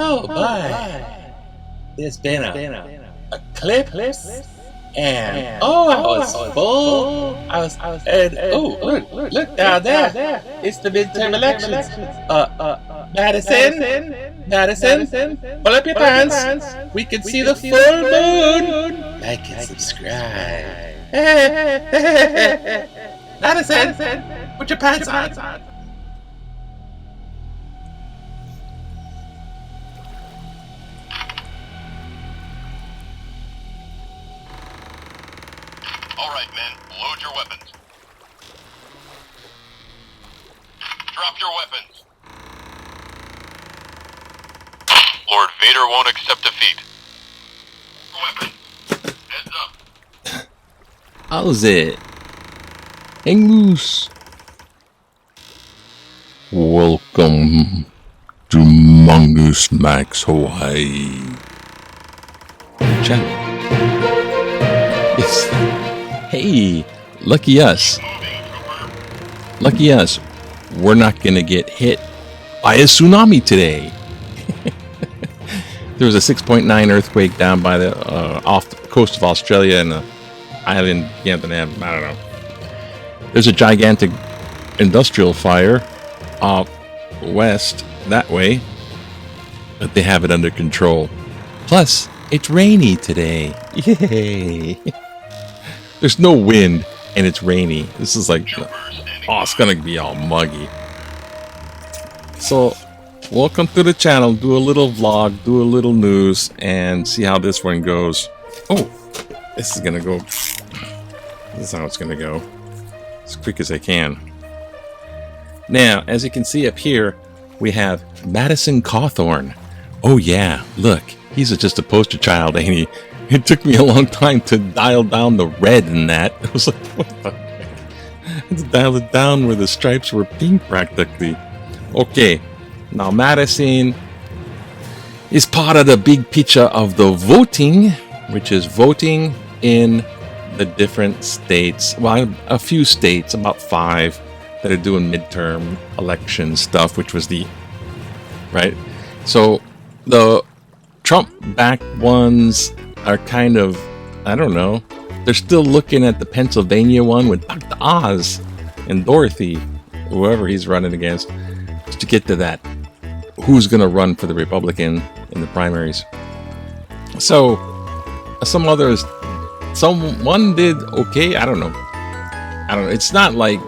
Oh boy, there's been a eclipse, and I was full. Look down there. It's the midterm elections. Madison, pull up your pants. We can see the full moon. Like and subscribe. Madison, put your pants on. All right, men, load your weapons. Drop your weapons. Lord Vader won't accept defeat. Weapon. Heads up. How's it? Hang loose. Welcome to Mongoose Max Hawaii. Channel. It's... Hey, lucky us. Lucky us. We're not gonna get hit by a tsunami today. There was a 6.9 earthquake down by the off the coast of Australia and the island Yantanam. I don't know. There's a gigantic industrial fire off west that way, but they have it under control. Plus, it's rainy today. Yay! There's no wind and it's rainy. This is like, it's gonna be all muggy. So, welcome to the channel. Do a little vlog, do a little news, and see how this one goes. Oh, this is gonna go. This is how it's gonna go. As quick as I can. Now, as you can see up here, we have Madison Cawthorn. Oh yeah, look, he's just a poster child, ain't he? It took me a long time to dial down the red in that. It was like, what the heck? I had to dial it down where the stripes were pink practically. Okay, now Madison is part of the big picture of the voting, which is voting in the different states. Well, a few states, about 5, that are doing midterm election stuff, which was the... Right? So, the Trump-backed ones are kind of, I don't know, they're still looking at the Pennsylvania one with Dr. Oz and Dorothy, whoever he's running against, to get to that. Who's going to run for the Republican in the primaries? So, some others, someone did okay. I don't know. It's not like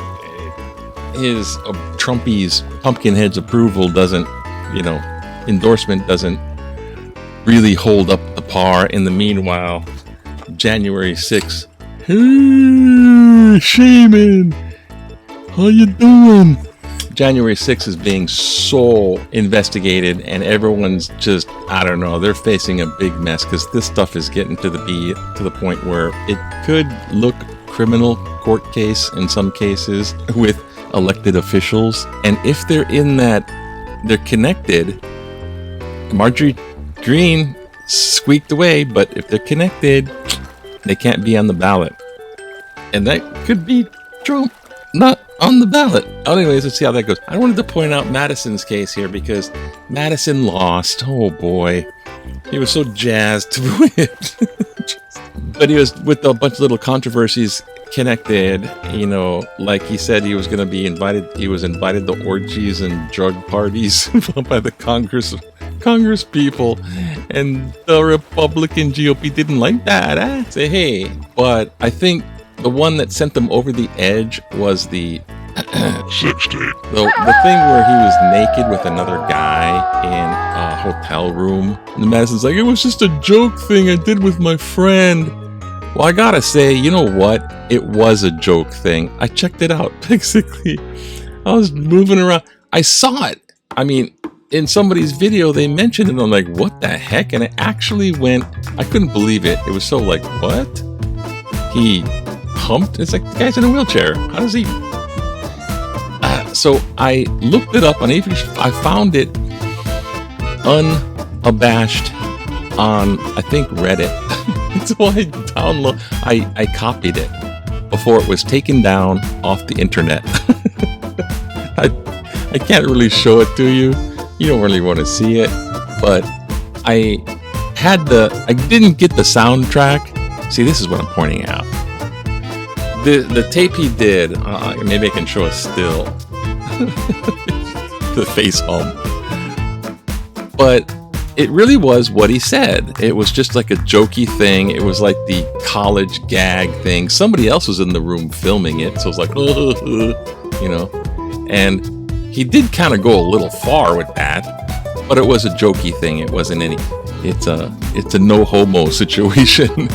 his Trumpy's Pumpkinhead's approval doesn't, endorsement doesn't really hold up the par. In the meanwhile, January 6th. Hey, Shaman, how you doing? January 6th is being so investigated, and everyone's just, I don't know, they're facing a big mess because this stuff is getting to the point where it could look criminal court case in some cases with elected officials. And if they're in that, they're connected. Marjorie Greene squeaked away, but if they're connected, they can't be on the ballot. And that could be Trump not on the ballot. Anyways, let's see how that goes. I wanted to point out Madison's case here because Madison lost. Oh boy. He was so jazzed to win. But he was with a bunch of little controversies connected, like he said he was going to be invited. He was invited to orgies and drug parties by the Congress people, and the Republican GOP didn't like that. Say, hey, but I think the one that sent them over the edge was the 60. The thing where he was naked with another guy in a hotel room. And Madison's like, it was just a joke thing I did with my friend. Well, I gotta say, you know what? It was a joke thing. I checked it out, basically. I was moving around. I saw it. I mean, in somebody's video, they mentioned it. I'm like, what the heck? And it actually went, I couldn't believe it. It was so like, what? He humped? It's like, the guy's in a wheelchair. How does he? So I looked it up on I found it unabashed on, I think, Reddit. So I copied it before it was taken down off the internet. I can't really show it to you. You don't really want to see it. but I didn't get the soundtrack. See, this is what I'm pointing out. The tape he did, maybe I can show a still. The face home. But it really was what he said. It was just like a jokey thing. It was like the college gag thing. Somebody else was in the room filming it, so it was like, you know. And he did kind of go a little far with that, but it was a jokey thing. It wasn't any. It's a no homo situation.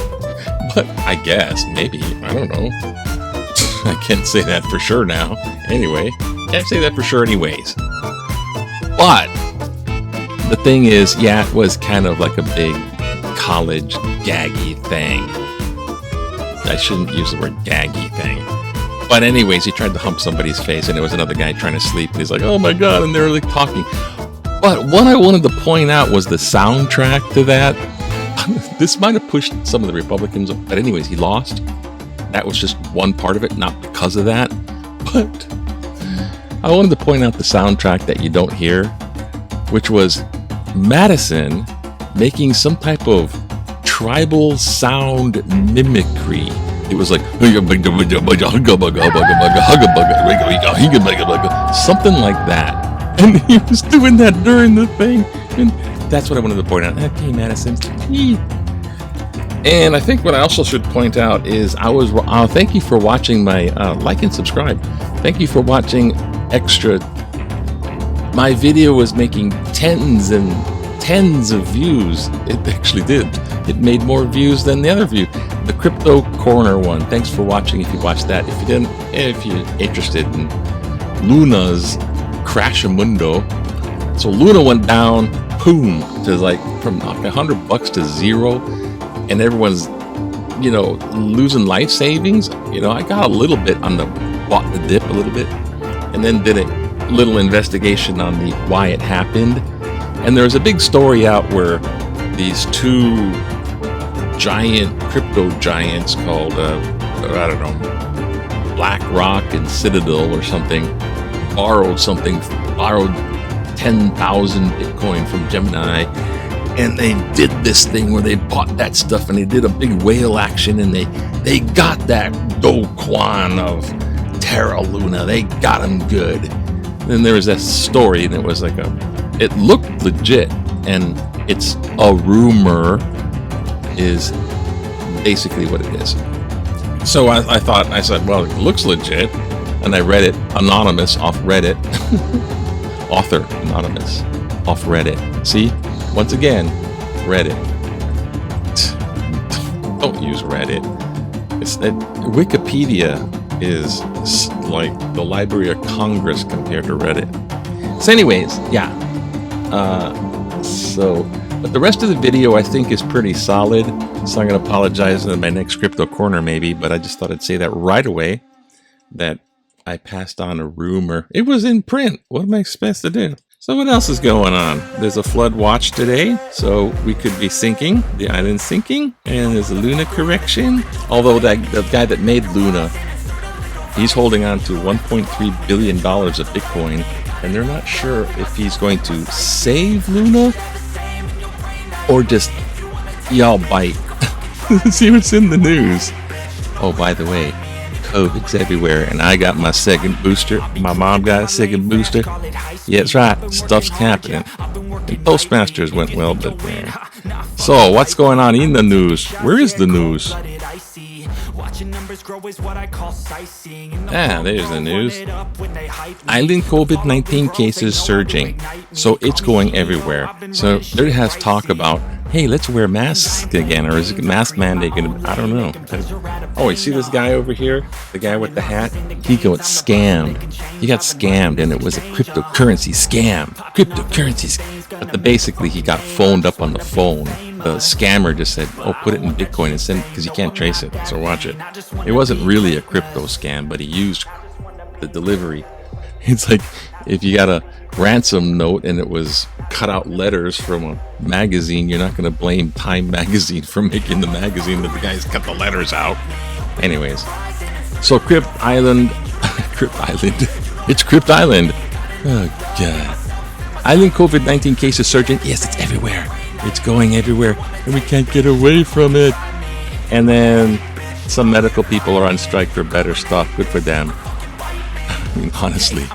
But I guess maybe, I don't know. I can't say that for sure now. Anyway, can't say that for sure anyways. But the thing is, yeah, it was kind of like a big college gaggy thing. I shouldn't use the word gaggy thing. But anyways, he tried to hump somebody's face, and there was another guy trying to sleep, and he's like, oh my God, and they're like talking. But what I wanted to point out was the soundtrack to that. This might have pushed some of the Republicans, but anyways, he lost. That was just one part of it, not because of that. But I wanted to point out the soundtrack that you don't hear, which was Madison making some type of tribal sound mimicry. It was like something like that. And he was doing that during the thing. And that's what I wanted to point out. Okay, Madison. And I think what I also should point out is thank you for watching my like and subscribe. Thank you for watching extra. My video was making tens and tens of views. It actually did. It made more views than the other view. The Crypto Corner one. Thanks for watching if you watched that. If you didn't, if you're interested in Luna's Crashamundo. So Luna went down, boom, to like from like $100 to zero. And everyone's, you know, losing life savings. You know, I got a little bit on bought the dip a little bit, and then did a little investigation on why it happened. And there's a big story out where these two giant crypto giants called, I don't know, BlackRock and Citadel or something, borrowed 10,000 Bitcoin from Gemini. And they did this thing where they bought that stuff and they did a big whale action, and they got that Do Kwon of Terra Luna. They got him good. Then there was that story, and it was like it looked legit, and it's a rumor is basically what it is. So I said, well, it looks legit. And I read it anonymous off Reddit. Author anonymous off Reddit. See? Once again, Reddit. Don't use Reddit. Wikipedia is like the Library of Congress compared to Reddit. So anyways, yeah. But the rest of the video I think is pretty solid. So I'm going to apologize in my next Crypto Corner maybe, but I just thought I'd say that right away, that I passed on a rumor. It was in print. What am I supposed to do? So what else is going on? There's a flood watch today, so we could be sinking. The island's sinking, and there's a Luna correction. Although the guy that made Luna, he's holding on to $1.3 billion of Bitcoin, and they're not sure if he's going to save Luna or just y'all bite. See what's in the news. Oh, by the way, COVID's everywhere, and I got my second booster. My mom got a second booster. Yeah, that's right. Stuff's happening. And Toastmasters went well, but so what's going on in the news? Where is the news? There's the news. Island COVID-19 cases surging, so it's going everywhere. So there has talk about, hey, let's wear masks again, or is it mask mandate gonna? I don't know. Oh, you see this guy over here, the guy with the hat? He got scammed. He got scammed, and it was a cryptocurrency scam. But basically, he got phoned up on the phone. The scammer just said, "Oh, put it in Bitcoin and send it because you can't trace it." So watch it. It wasn't really a crypto scam, but he used the delivery. It's like if you got a ransom note and it was cut out letters from a magazine, you're not going to blame Time Magazine for making the magazine that the guys cut the letters out. Anyways, so Crypt Island, it's Crypt Island. Oh God. Island COVID-19 cases surging. Yes, it's everywhere. It's going everywhere, and we can't get away from it. And then some medical people are on strike for better stuff. Good for them. I mean, honestly.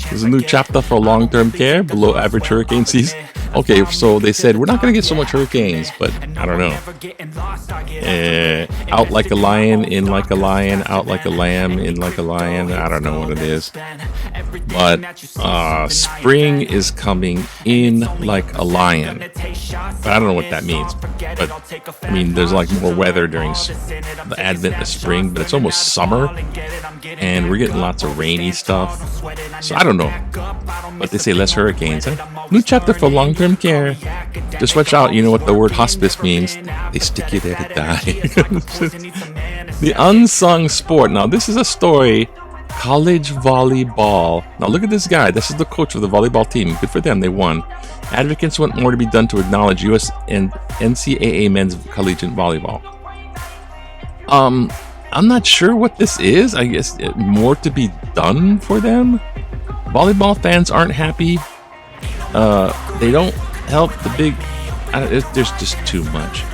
There's a new chapter for long-term care below average hurricane season. Okay, so they said we're not going to get so much hurricanes, but I don't know. Out like a lion, in like a lion, out like a lamb, in like a lion. I don't know what it is. But spring is coming in like a lion. But I don't know what that means. But I mean, there's like more weather during the advent of spring, but it's almost summer. And we're getting lots of rainy stuff. So I don't know. But they say less hurricanes. Huh? New chapter for long-term care. Just watch out. You know what the word hospice means. They stick you there to die. The unsung sport. Now, this is a story. College volleyball. Now, look at this guy. This is the coach of the volleyball team. Good for them. They won. Advocates want more to be done to acknowledge U.S. and NCAA men's collegiate volleyball. I'm not sure what this is. I guess more to be done for them. Volleyball fans aren't happy. They don't help the big... there's just too much.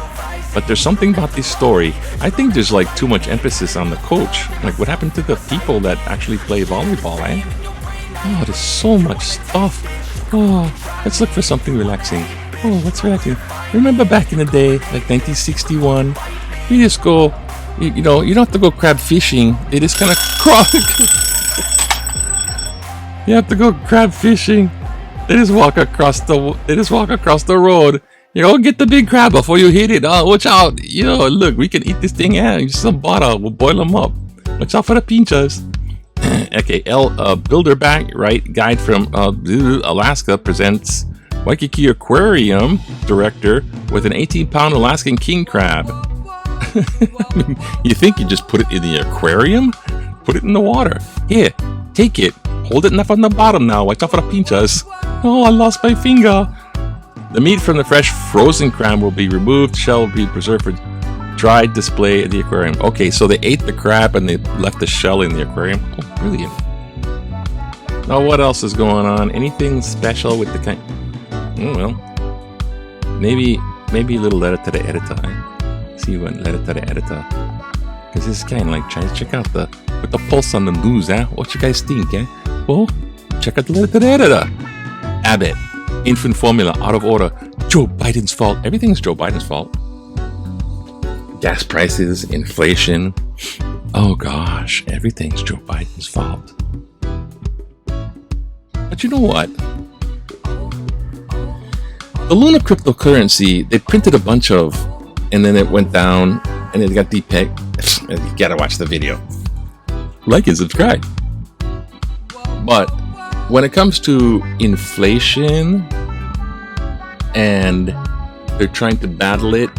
But there's something about this story. I think there's like too much emphasis on the coach. Like, what happened to the people that actually play volleyball, eh? Oh, there's so much stuff. Oh, let's look for something relaxing. Oh, what's relaxing? Remember back in the day, like 1961? You just go... You know, you don't have to go crab fishing. They just kind of cross. You have to go crab fishing. They just walk across the road. You know, get the big crab before you hit it. Oh, watch out! Yo, look, we can eat this thing out. Use some butter. We'll boil them up. Watch out for the pinchers. Okay, Builder Back Right Guide from Alaska presents Waikiki Aquarium director with an 18-pound Alaskan king crab. I mean, you think you just put it in the aquarium? Put it in the water. Here, take it. Hold it enough on the bottom now. Watch out for the pinchers. Oh, I lost my finger. The meat from the fresh frozen crab will be removed. Shell will be preserved for dried display at the aquarium. Okay, so they ate the crab and they left the shell in the aquarium. Oh, brilliant. Now, what else is going on? Anything special with the kind? Oh, well. Maybe a little letter to the editor. See what letter to the editor. Because this is kind of like trying to check out put the pulse on the news, eh? What you guys think, eh? Well, check out the letter to the editor. Abbott. Infant formula out of order. Joe Biden's fault. Everything's Joe Biden's fault. Gas prices, inflation. Oh gosh, everything's Joe Biden's fault. But you know what? The Luna cryptocurrency, they printed a bunch of, and then it went down, and it got depegged. You gotta watch the video. Like and subscribe. But when it comes to inflation, and they're trying to battle it,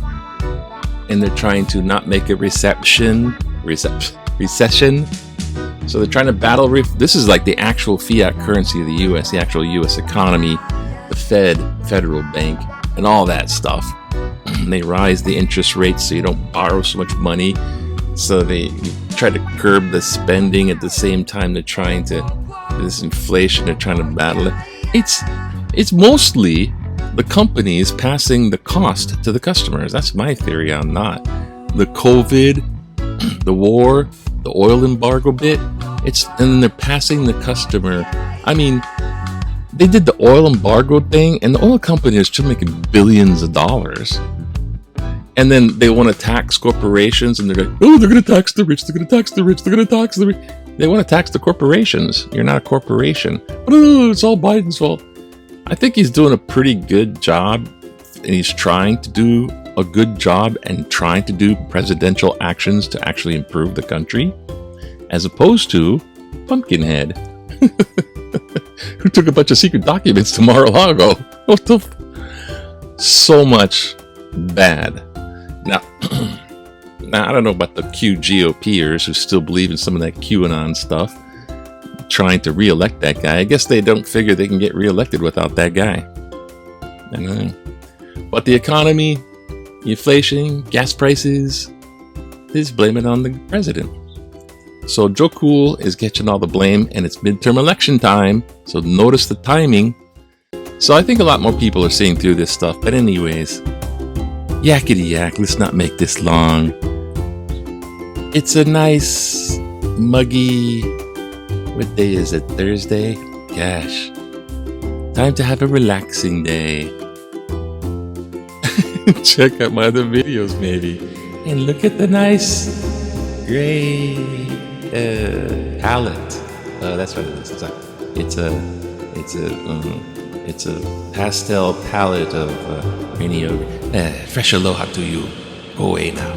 and they're trying to not make a recession. So they're trying to battle. This is like the actual fiat currency of the U.S., the actual U.S. economy, the federal bank, and all that stuff. They rise the interest rates so you don't borrow so much money. So they try to curb the spending at the same time they're trying to this inflation. They're trying to battle it. It's mostly the companies passing the cost to the customers. That's my theory on that. The COVID, the war, the oil embargo bit. And then they're passing the customer. I mean, they did the oil embargo thing, and the oil company is still making billions of dollars. And then they want to tax corporations, and they're like, oh, they're going to tax the rich, they're going to tax the rich, they're going to tax the rich. They want to tax the corporations. You're not a corporation. But it's all Biden's fault. I think he's doing a pretty good job, and he's trying to do a good job and trying to do presidential actions to actually improve the country, as opposed to Pumpkinhead, who took a bunch of secret documents to Mar-a-Lago. So much bad. Now, I don't know about the Q GOPers who still believe in some of that QAnon stuff, trying to re-elect that guy. I guess they don't figure they can get re-elected without that guy. I don't know. But the economy, inflation, gas prices, they just blame it on the president. So Joe Cool is getting all the blame, and it's midterm election time. So notice the timing. So I think a lot more people are seeing through this stuff. But anyways, yakety yak, let's not make this long. It's a nice, muggy, what day is it? Thursday? Gosh. Time to have a relaxing day. Check out my other videos maybe. And look at the nice gray palette. That's what it is. It's a pastel palette of rainy. Fresh aloha to you. Go away now.